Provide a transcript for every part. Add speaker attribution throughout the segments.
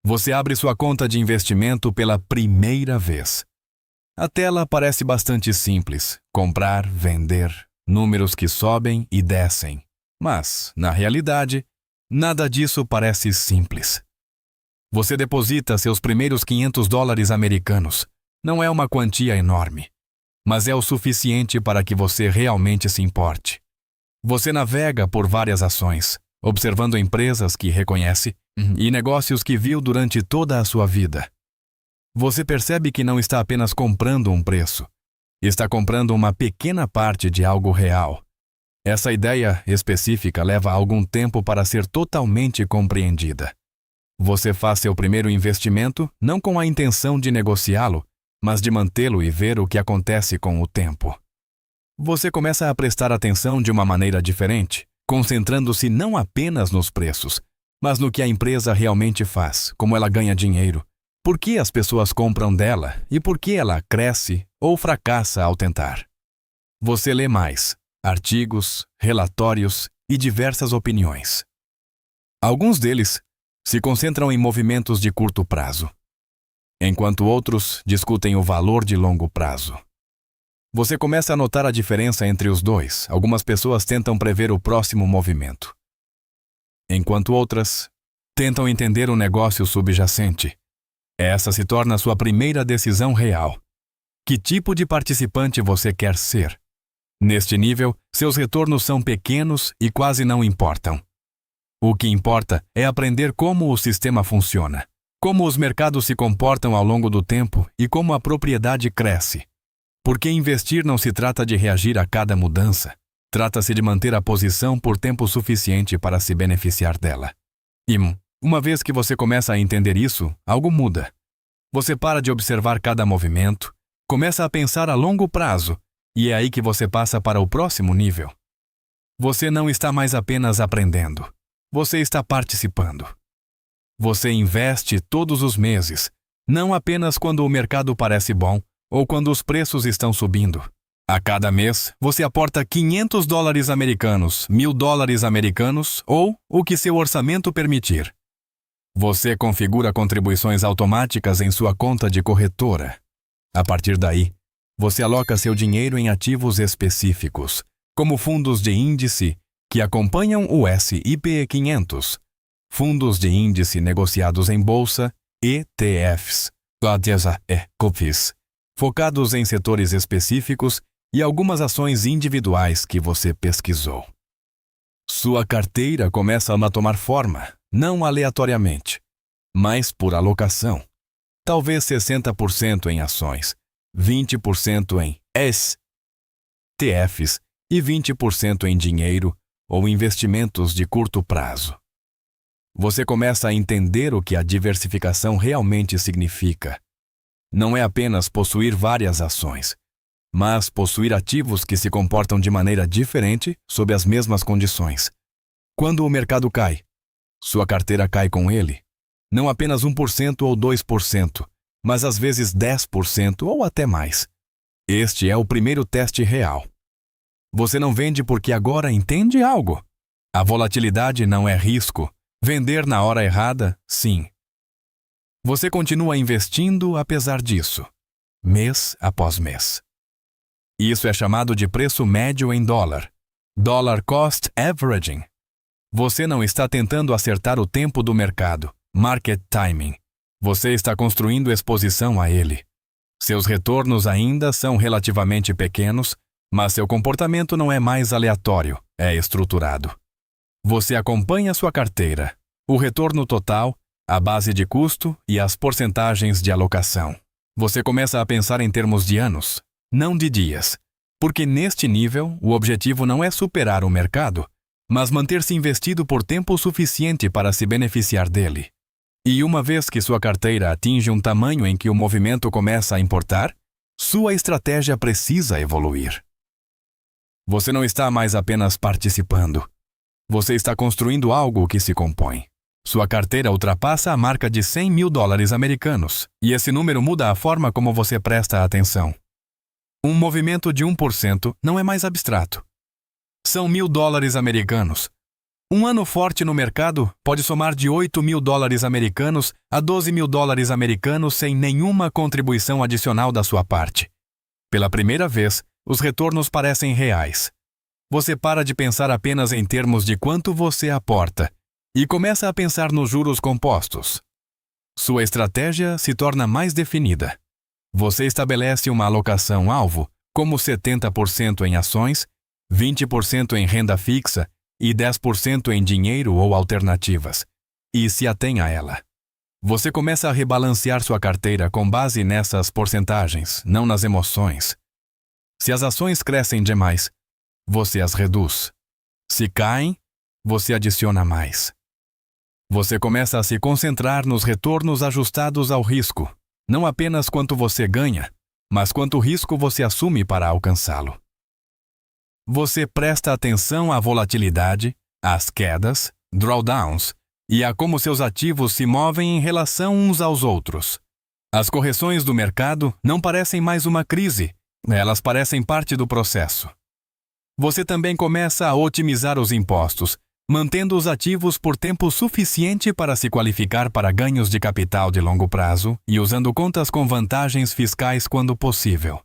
Speaker 1: Você abre sua conta de investimento pela primeira vez. A tela parece bastante simples: comprar, vender, números que sobem e descem. Mas, na realidade, nada disso parece simples. Você deposita seus primeiros $500 americanos. Não é uma quantia enorme, mas é o suficiente para que você realmente se importe. Você navega por várias ações, observando empresas que reconhece e negócios que viu durante toda a sua vida. Você percebe que não está apenas comprando um preço, está comprando uma pequena parte de algo real. Essa ideia específica leva algum tempo para ser totalmente compreendida. Você faz seu primeiro investimento não com a intenção de negociá-lo, mas de mantê-lo e ver o que acontece com o tempo. Você começa a prestar atenção de uma maneira diferente, concentrando-se não apenas nos preços, mas no que a empresa realmente faz, como ela ganha dinheiro, por que as pessoas compram dela e por que ela cresce ou fracassa ao tentar. Você lê mais artigos, relatórios e diversas opiniões. Alguns deles se concentram em movimentos de curto prazo, enquanto outros discutem o valor de longo prazo. Você começa a notar a diferença entre os dois. Algumas pessoas tentam prever o próximo movimento, enquanto outras tentam entender o negócio subjacente. Essa se torna sua primeira decisão real. Que tipo de participante você quer ser? Neste nível, seus retornos são pequenos e quase não importam. O que importa é aprender como o sistema funciona, como os mercados se comportam ao longo do tempo e como a propriedade cresce. Porque investir não se trata de reagir a cada mudança, trata-se de manter a posição por tempo suficiente para se beneficiar dela. E, uma vez que você começa a entender isso, algo muda. Você para de observar cada movimento, começa a pensar a longo prazo, e é aí que você passa para o próximo nível. Você não está mais apenas aprendendo, você está participando. Você investe todos os meses, não apenas quando o mercado parece bom ou quando os preços estão subindo. A cada mês, você aporta $500 americanos, $1.000 americanos ou o que seu orçamento permitir. Você configura contribuições automáticas em sua conta de corretora. A partir daí, você aloca seu dinheiro em ativos específicos, como fundos de índice que acompanham o S&P 500, fundos de índice negociados em bolsa, ETFs, COFIs, focados em setores específicos e algumas ações individuais que você pesquisou. Sua carteira começa a tomar forma, não aleatoriamente, mas por alocação. Talvez 60% em ações, 20% em ETFs e 20% em dinheiro ou investimentos de curto prazo. Você começa a entender o que a diversificação realmente significa. Não é apenas possuir várias ações, mas possuir ativos que se comportam de maneira diferente sob as mesmas condições. Quando o mercado cai, sua carteira cai com ele. Não apenas 1% ou 2%, mas às vezes 10% ou até mais. Este é o primeiro teste real. Você não vende porque agora entende algo. A volatilidade não é risco. Vender na hora errada, sim. Você continua investindo apesar disso, mês após mês. Isso é chamado de preço médio em dólar, Dollar Cost Averaging. Você não está tentando acertar o tempo do mercado, market timing. Você está construindo exposição a ele. Seus retornos ainda são relativamente pequenos, mas seu comportamento não é mais aleatório, é estruturado. Você acompanha sua carteira, o retorno total, a base de custo e as porcentagens de alocação. Você começa a pensar em termos de anos, não de dias, porque neste nível o objetivo não é superar o mercado, mas manter-se investido por tempo suficiente para se beneficiar dele. E uma vez que sua carteira atinge um tamanho em que o movimento começa a importar, sua estratégia precisa evoluir. Você não está mais apenas participando. Você está construindo algo que se compõe. Sua carteira ultrapassa a marca de $100 mil americanos, e esse número muda a forma como você presta atenção. Um movimento de 1% não é mais abstrato. São $1.000 americanos. Um ano forte no mercado pode somar de 8 mil dólares americanos a 12 mil dólares americanos sem nenhuma contribuição adicional da sua parte. Pela primeira vez, os retornos parecem reais. Você para de pensar apenas em termos de quanto você aporta e começa a pensar nos juros compostos. Sua estratégia se torna mais definida. Você estabelece uma alocação-alvo, como 70% em ações, 20% em renda fixa e 10% em dinheiro ou alternativas, e se atém a ela. Você começa a rebalancear sua carteira com base nessas porcentagens, não nas emoções. Se as ações crescem demais, você as reduz. Se caem, você adiciona mais. Você começa a se concentrar nos retornos ajustados ao risco, não apenas quanto você ganha, mas quanto risco você assume para alcançá-lo. Você presta atenção à volatilidade, às quedas, drawdowns e a como seus ativos se movem em relação uns aos outros. As correções do mercado não parecem mais uma crise, elas parecem parte do processo. Você também começa a otimizar os impostos, mantendo os ativos por tempo suficiente para se qualificar para ganhos de capital de longo prazo e usando contas com vantagens fiscais quando possível.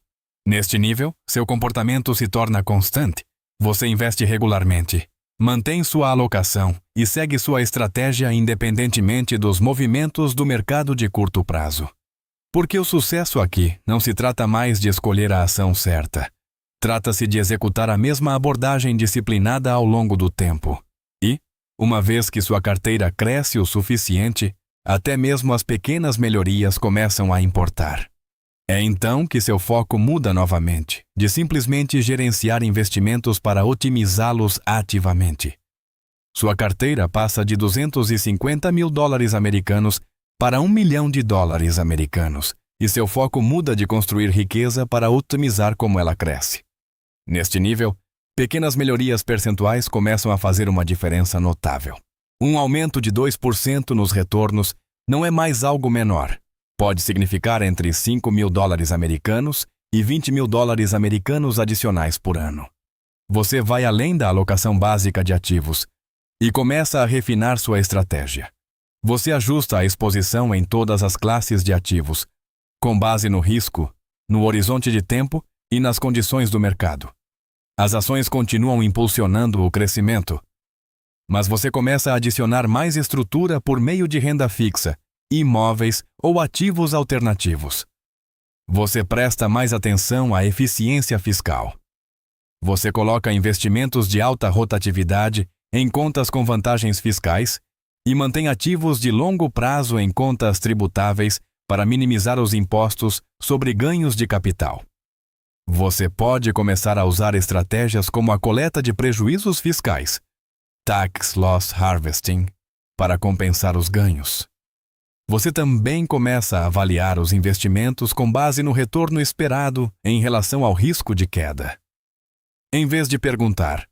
Speaker 1: Neste nível, seu comportamento se torna constante. Você investe regularmente, mantém sua alocação e segue sua estratégia independentemente dos movimentos do mercado de curto prazo. Porque o sucesso aqui não se trata mais de escolher a ação certa. Trata-se de executar a mesma abordagem disciplinada ao longo do tempo. E, uma vez que sua carteira cresce o suficiente, até mesmo as pequenas melhorias começam a importar. É então que seu foco muda novamente, de simplesmente gerenciar investimentos para otimizá-los ativamente. Sua carteira passa de 250 mil dólares americanos para 1 milhão de dólares americanos, e seu foco muda de construir riqueza para otimizar como ela cresce. Neste nível, pequenas melhorias percentuais começam a fazer uma diferença notável. Um aumento de 2% nos retornos não é mais algo menor. Pode significar entre 5 mil dólares americanos e 20 mil dólares americanos adicionais por ano. Você vai além da alocação básica de ativos e começa a refinar sua estratégia. Você ajusta a exposição em todas as classes de ativos, com base no risco, no horizonte de tempo e nas condições do mercado. As ações continuam impulsionando o crescimento, mas você começa a adicionar mais estrutura por meio de renda fixa, imóveis ou ativos alternativos. Você presta mais atenção à eficiência fiscal. Você coloca investimentos de alta rotatividade em contas com vantagens fiscais e mantém ativos de longo prazo em contas tributáveis para minimizar os impostos sobre ganhos de capital. Você pode começar a usar estratégias como a coleta de prejuízos fiscais, Tax Loss Harvesting, para compensar os ganhos. Você também começa a avaliar os investimentos com base no retorno esperado em relação ao risco de queda. Em vez de perguntar,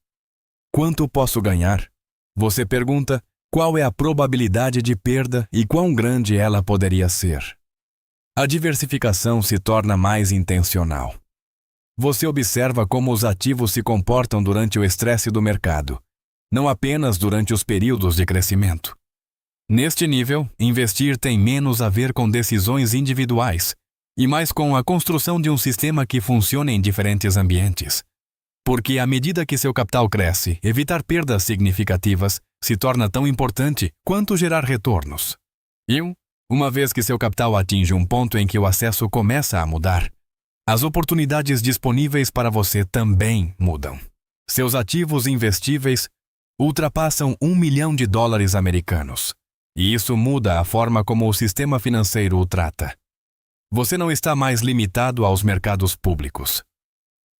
Speaker 1: quanto posso ganhar? Você pergunta, qual é a probabilidade de perda e quão grande ela poderia ser? A diversificação se torna mais intencional. Você observa como os ativos se comportam durante o estresse do mercado, não apenas durante os períodos de crescimento. Neste nível, investir tem menos a ver com decisões individuais e mais com a construção de um sistema que funcione em diferentes ambientes. Porque à medida que seu capital cresce, evitar perdas significativas se torna tão importante quanto gerar retornos. E, uma vez que seu capital atinge um ponto em que o acesso começa a mudar, as oportunidades disponíveis para você também mudam. Seus ativos investíveis ultrapassam 1 milhão de dólares americanos. E isso muda a forma como o sistema financeiro o trata. Você não está mais limitado aos mercados públicos.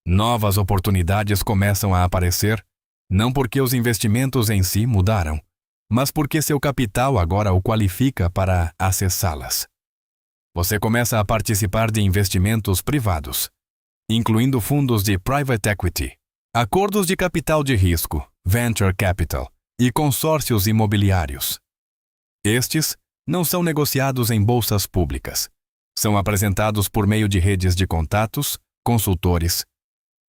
Speaker 1: Novas oportunidades começam a aparecer, não porque os investimentos em si mudaram, mas porque seu capital agora o qualifica para acessá-las. Você começa a participar de investimentos privados, incluindo fundos de private equity, acordos de capital de risco, venture capital e consórcios imobiliários. Estes não são negociados em bolsas públicas. São apresentados por meio de redes de contatos, consultores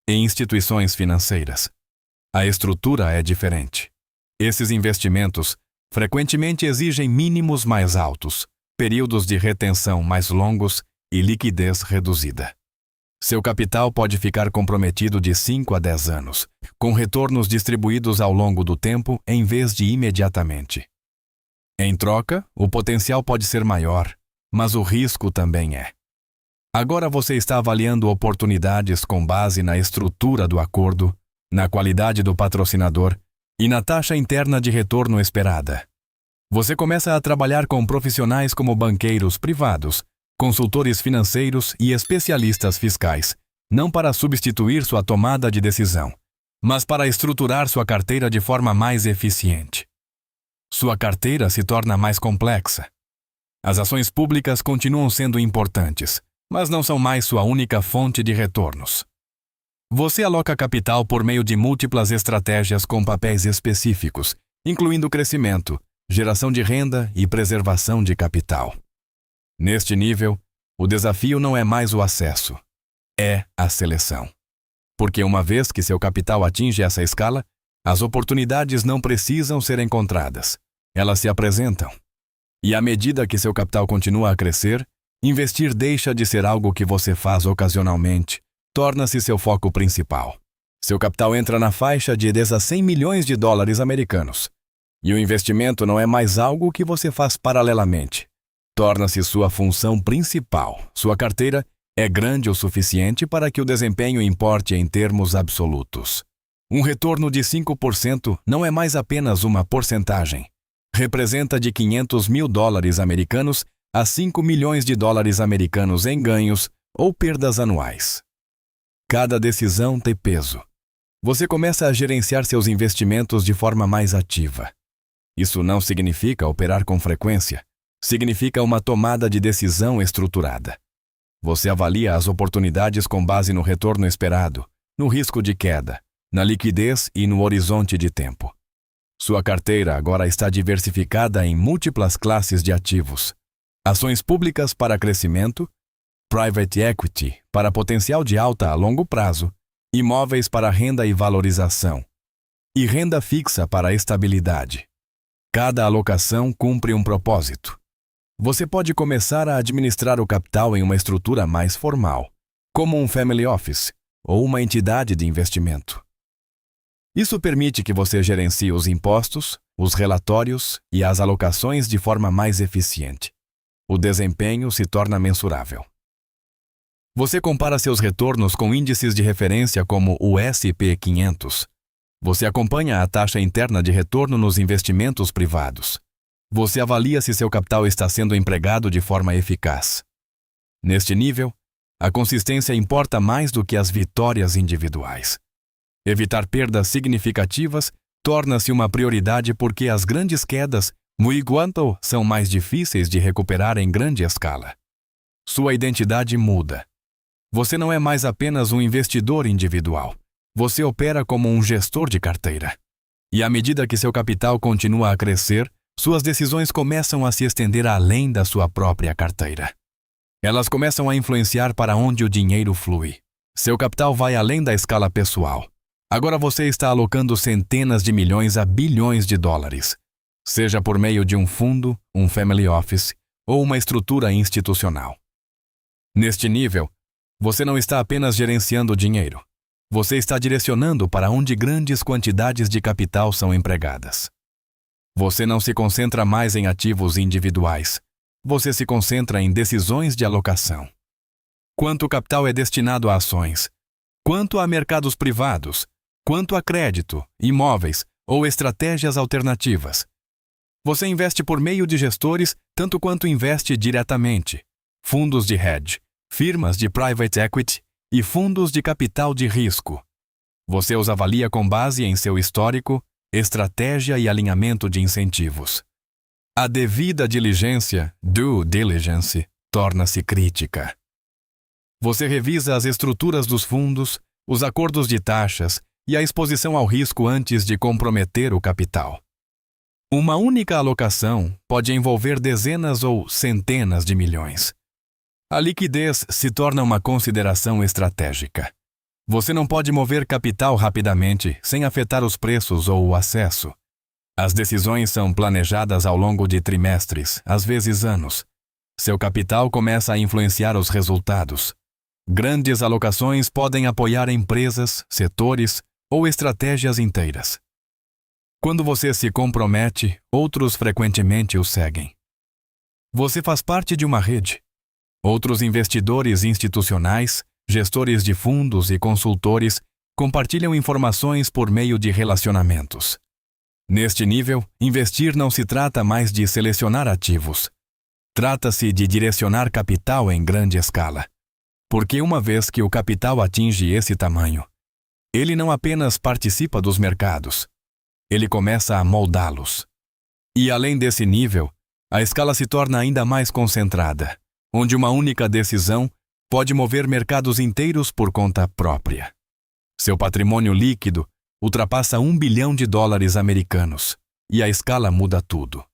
Speaker 1: e instituições financeiras. A estrutura é diferente. Esses investimentos frequentemente exigem mínimos mais altos, períodos de retenção mais longos e liquidez reduzida. Seu capital pode ficar comprometido de 5 a 10 anos, com retornos distribuídos ao longo do tempo em vez de imediatamente. Em troca, o potencial pode ser maior, mas o risco também é. Agora você está avaliando oportunidades com base na estrutura do acordo, na qualidade do patrocinador e na taxa interna de retorno esperada. Você começa a trabalhar com profissionais como banqueiros privados, consultores financeiros e especialistas fiscais, não para substituir sua tomada de decisão, mas para estruturar sua carteira de forma mais eficiente. Sua carteira se torna mais complexa. As ações públicas continuam sendo importantes, mas não são mais sua única fonte de retornos. Você aloca capital por meio de múltiplas estratégias com papéis específicos, incluindo crescimento, geração de renda e preservação de capital. Neste nível, o desafio não é mais o acesso, é a seleção. Porque uma vez que seu capital atinge essa escala, as oportunidades não precisam ser encontradas, elas se apresentam. E à medida que seu capital continua a crescer, investir deixa de ser algo que você faz ocasionalmente, torna-se seu foco principal. Seu capital entra na faixa de 10 a 100 milhões de dólares americanos. E o investimento não é mais algo que você faz paralelamente. Torna-se sua função principal. Sua carteira é grande o suficiente para que o desempenho importe em termos absolutos. Um retorno de 5% não é mais apenas uma porcentagem. Representa de 500 mil dólares americanos a 5 milhões de dólares americanos em ganhos ou perdas anuais. Cada decisão tem peso. Você começa a gerenciar seus investimentos de forma mais ativa. Isso não significa operar com frequência. Significa uma tomada de decisão estruturada. Você avalia as oportunidades com base no retorno esperado, no risco de queda, na liquidez e no horizonte de tempo. Sua carteira agora está diversificada em múltiplas classes de ativos. Ações públicas para crescimento, private equity para potencial de alta a longo prazo, imóveis para renda e valorização, e renda fixa para estabilidade. Cada alocação cumpre um propósito. Você pode começar a administrar o capital em uma estrutura mais formal, como um family office ou uma entidade de investimento. Isso permite que você gerencie os impostos, os relatórios e as alocações de forma mais eficiente. O desempenho se torna mensurável. Você compara seus retornos com índices de referência como o S&P 500. Você acompanha a taxa interna de retorno nos investimentos privados. Você avalia se seu capital está sendo empregado de forma eficaz. Neste nível, a consistência importa mais do que as vitórias individuais. Evitar perdas significativas torna-se uma prioridade porque as grandes quedas, muito quanto, são mais difíceis de recuperar em grande escala. Sua identidade muda. Você não é mais apenas um investidor individual. Você opera como um gestor de carteira. E à medida que seu capital continua a crescer, suas decisões começam a se estender além da sua própria carteira. Elas começam a influenciar para onde o dinheiro flui. Seu capital vai além da escala pessoal. Agora você está alocando centenas de milhões a bilhões de dólares, seja por meio de um fundo, um family office ou uma estrutura institucional. Neste nível, você não está apenas gerenciando o dinheiro. Você está direcionando para onde grandes quantidades de capital são empregadas. Você não se concentra mais em ativos individuais. Você se concentra em decisões de alocação. Quanto capital é destinado a ações? Quanto a mercados privados? Quanto a crédito, imóveis ou estratégias alternativas? Você investe por meio de gestores tanto quanto investe diretamente. Fundos de hedge, firmas de private equity e fundos de capital de risco. Você os avalia com base em seu histórico, estratégia e alinhamento de incentivos. A devida diligência, due diligence, torna-se crítica. Você revisa as estruturas dos fundos, os acordos de taxas e a exposição ao risco antes de comprometer o capital. Uma única alocação pode envolver dezenas ou centenas de milhões. A liquidez se torna uma consideração estratégica. Você não pode mover capital rapidamente sem afetar os preços ou o acesso. As decisões são planejadas ao longo de trimestres, às vezes anos. Seu capital começa a influenciar os resultados. Grandes alocações podem apoiar empresas, setores ou estratégias inteiras. Quando você se compromete, outros frequentemente o seguem. Você faz parte de uma rede. Outros investidores institucionais, gestores de fundos e consultores compartilham informações por meio de relacionamentos. Neste nível, investir não se trata mais de selecionar ativos. Trata-se de direcionar capital em grande escala. Porque uma vez que o capital atinge esse tamanho, ele não apenas participa dos mercados, ele começa a moldá-los. E além desse nível, a escala se torna ainda mais concentrada, onde uma única decisão pode mover mercados inteiros por conta própria. Seu patrimônio líquido ultrapassa US$1 bilhão americanos, e a escala muda tudo.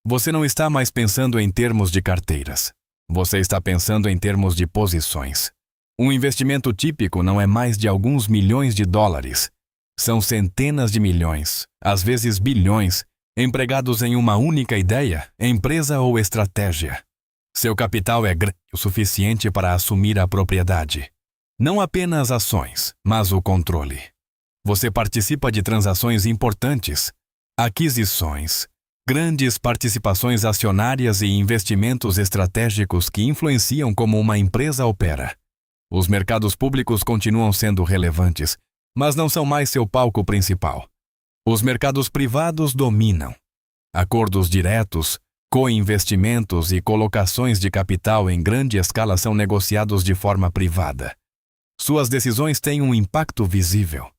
Speaker 1: Você não está mais pensando em termos de carteiras. Você está pensando em termos de posições. Um investimento típico não é mais de alguns milhões de dólares. São centenas de milhões, às vezes bilhões, empregados em uma única ideia, empresa ou estratégia. Seu capital é grande o suficiente para assumir a propriedade. Não apenas ações, mas o controle. Você participa de transações importantes, aquisições, grandes participações acionárias e investimentos estratégicos que influenciam como uma empresa opera. Os mercados públicos continuam sendo relevantes, mas não são mais seu palco principal. Os mercados privados dominam. Acordos diretos, co-investimentos e colocações de capital em grande escala são negociados de forma privada. Suas decisões têm um impacto visível.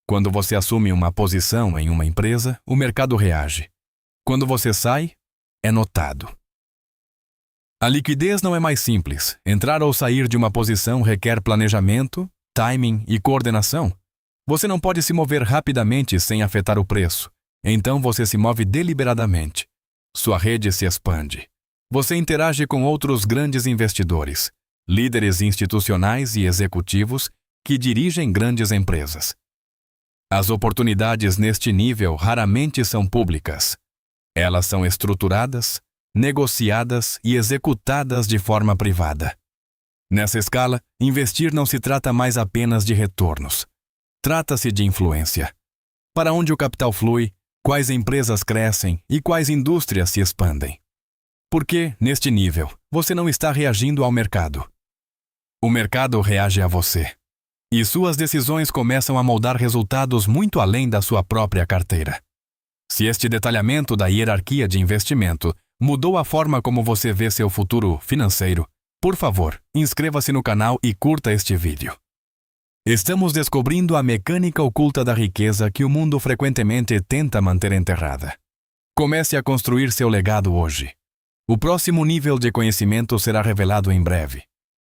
Speaker 1: Quando você assume uma posição em uma empresa, o mercado reage. Quando você sai, é notado. A liquidez não é mais simples. Entrar ou sair de uma posição requer planejamento, timing e coordenação. Você não pode se mover rapidamente sem afetar o preço. Então você se move deliberadamente. Sua rede se expande. Você interage com outros grandes investidores, líderes institucionais e executivos que dirigem grandes empresas. As oportunidades neste nível raramente são públicas. Elas são estruturadas, negociadas e executadas de forma privada. Nessa escala, investir não se trata mais apenas de retornos. Trata-se de influência. Para onde o capital flui, quais empresas crescem e quais indústrias se expandem. Porque, neste nível, você não está reagindo ao mercado. O mercado reage a você. E suas decisões começam a moldar resultados muito além da sua própria carteira. Se este detalhamento da hierarquia de investimento mudou a forma como você vê seu futuro financeiro, por favor, inscreva-se no canal e curta este vídeo. Estamos descobrindo a mecânica oculta da riqueza que o mundo frequentemente tenta manter enterrada. Comece a construir seu legado hoje. O próximo nível de conhecimento será revelado em breve.